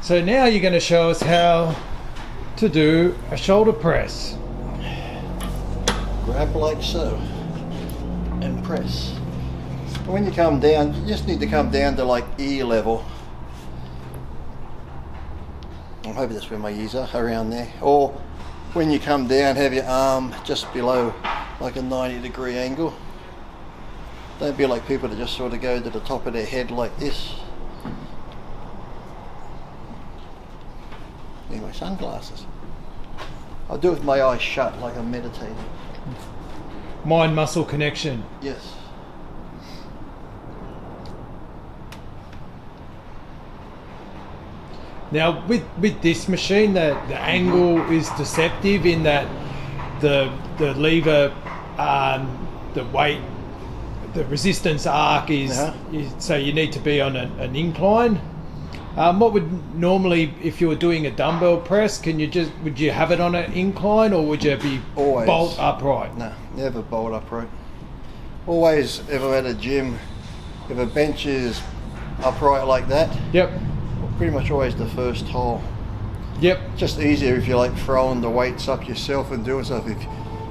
So now you're going to show us how to do a shoulder press. Grab like so and press. And when you come down, you just need to come down to like ear level. I'm hoping that's where my ears are, around there. Or when you come down, have your arm just below like a 90-degree angle. Don't be like people that just sort of go to the top of their head like this. Need my sunglasses. I'll do it with my eyes shut like I'm meditating. Mind-muscle connection. Yes. Now with this machine, the angle is deceptive in that the lever, the weight, the resistance arc is so you need to be on an incline. What would normally, if you were doing a dumbbell press, would you have it on an incline, or would you be always bolt upright? No, never bolt upright. Always, if I'm at a gym, if a bench is upright like that, Yep. pretty much always the first hole. Yep. Just easier if you're like throwing the weights up yourself and doing stuff. If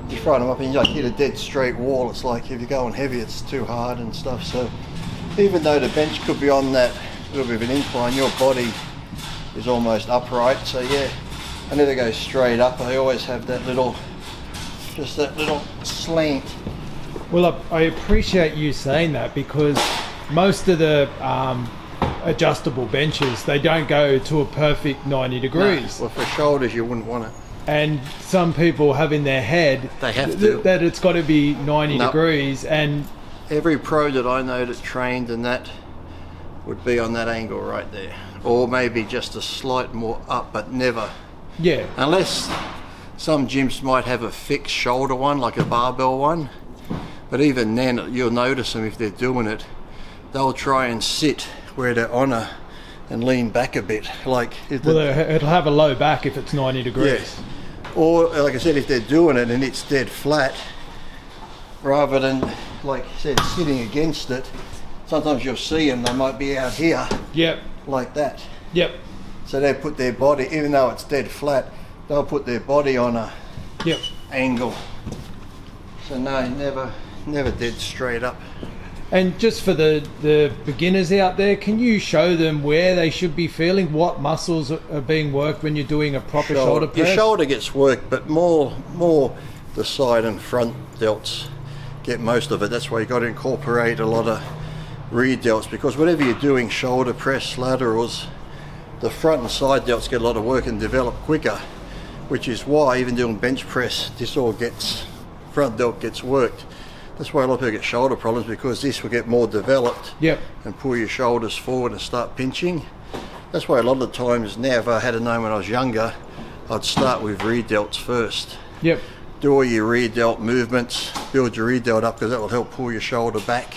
you throw them up and you like hit a dead straight wall, it's like if you're going heavy, it's too hard and stuff. So even though the bench could be on that little bit of an incline, your body is almost upright. So yeah, I never go straight up. I always have that little slant. Well, I appreciate you saying that, because most of the adjustable benches, they don't go to a perfect 90 degrees. No. Well, for shoulders, you wouldn't want it. And some people have in their head They have to. that it's got to be 90 degrees. And every pro that I know that trained in that would be on that angle right there, or maybe just a slight more up, but never. yeah, Unless some gyms might have a fixed shoulder one, like a barbell one, but even then you'll notice them if they're doing it, they'll try and sit where they're on and lean back a bit, like it'll have a low back if it's 90 degrees. Yes. Or like I said, if they're doing it and it's dead flat, rather than like I said sitting against it, sometimes you'll see them, they might be out here. Yep. Like that. Yep. So they put their body, even though it's dead flat, they'll put their body on a Yep. angle. So no, never dead straight up. And just for the beginners out there, can you show them where they should be feeling, what muscles are being worked when you're doing a proper shoulder press? Your shoulder gets worked, but more the side and front delts get most of it. That's why you got to incorporate a lot of rear delts, because whatever you're doing, shoulder press, laterals, the front and side delts get a lot of work and develop quicker, which is why even doing bench press, front delt gets worked. That's why a lot of people get shoulder problems, because this will get more developed. Yep. And pull your shoulders forward and start pinching. That's why a lot of the times now, if I had known when I was younger, I'd start with rear delts first. Yep. Do all your rear delt movements, build your rear delt up, because that will help pull your shoulder back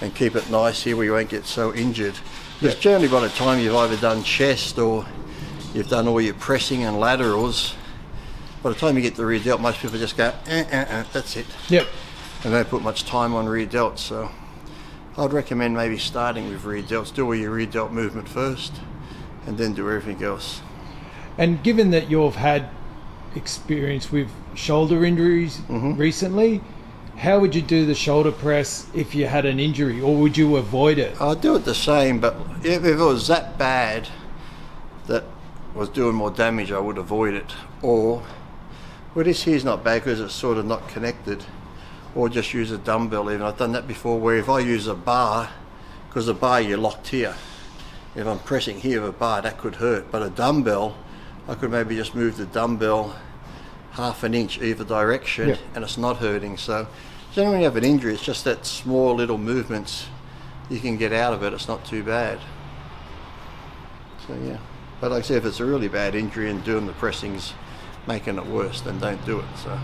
and keep it nice here where you won't get so injured. Because generally by the time you've either done chest or you've done all your pressing and laterals, by the time you get the rear delt, most people just go, that's it. Yep. And don't put much time on rear delts. So I'd recommend maybe starting with rear delts. Do all your rear delt movement first and then do everything else. And given that you've had experience with shoulder injuries recently, how would you do the shoulder press if you had an injury, or would you avoid it? I'd do it the same, but if it was that bad that was doing more damage, I would avoid it. Or, well, this here's not bad because it's sort of not connected. Or just use a dumbbell even. I've done that before, where if I use a bar, because the bar you're locked here, if I'm pressing here with a bar, that could hurt. But a dumbbell, I could maybe just move the dumbbell half an inch either direction, and it's not hurting. So generally when you have an injury, it's just that small little movements you can get out of it. It's not too bad. So yeah, but like I said, if it's a really bad injury and doing the pressing's making it worse, then don't do it. So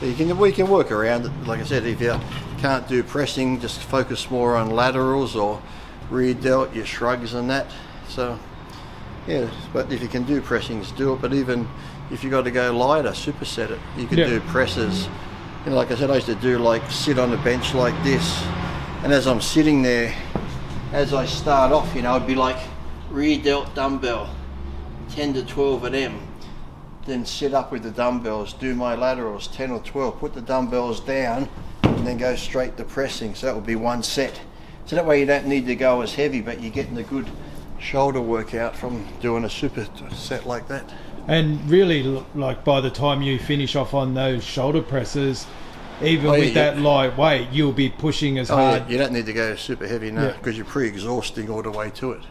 we can work around it. Like I said, if you can't do pressing, just focus more on laterals or rear delt, your shrugs and that. So yeah, but if you can do pressings, do it. But even if you got to go lighter, superset it. You can do presses. You know, like I said, I used to do like sit on a bench like this, and as I'm sitting there, as I start off, you know, I'd be like rear delt dumbbell, 10 to 12 of them. Then sit up with the dumbbells, do my laterals, 10 or 12, put the dumbbells down, and then go straight to pressing. So that would be one set. So that way you don't need to go as heavy, but you're getting a good shoulder workout from doing a super set like that. And really, like by the time you finish off on those shoulder presses, even with that light weight, you'll be pushing as hard. Yeah. You don't need to go super heavy now because you're pre-exhausting all the way to it.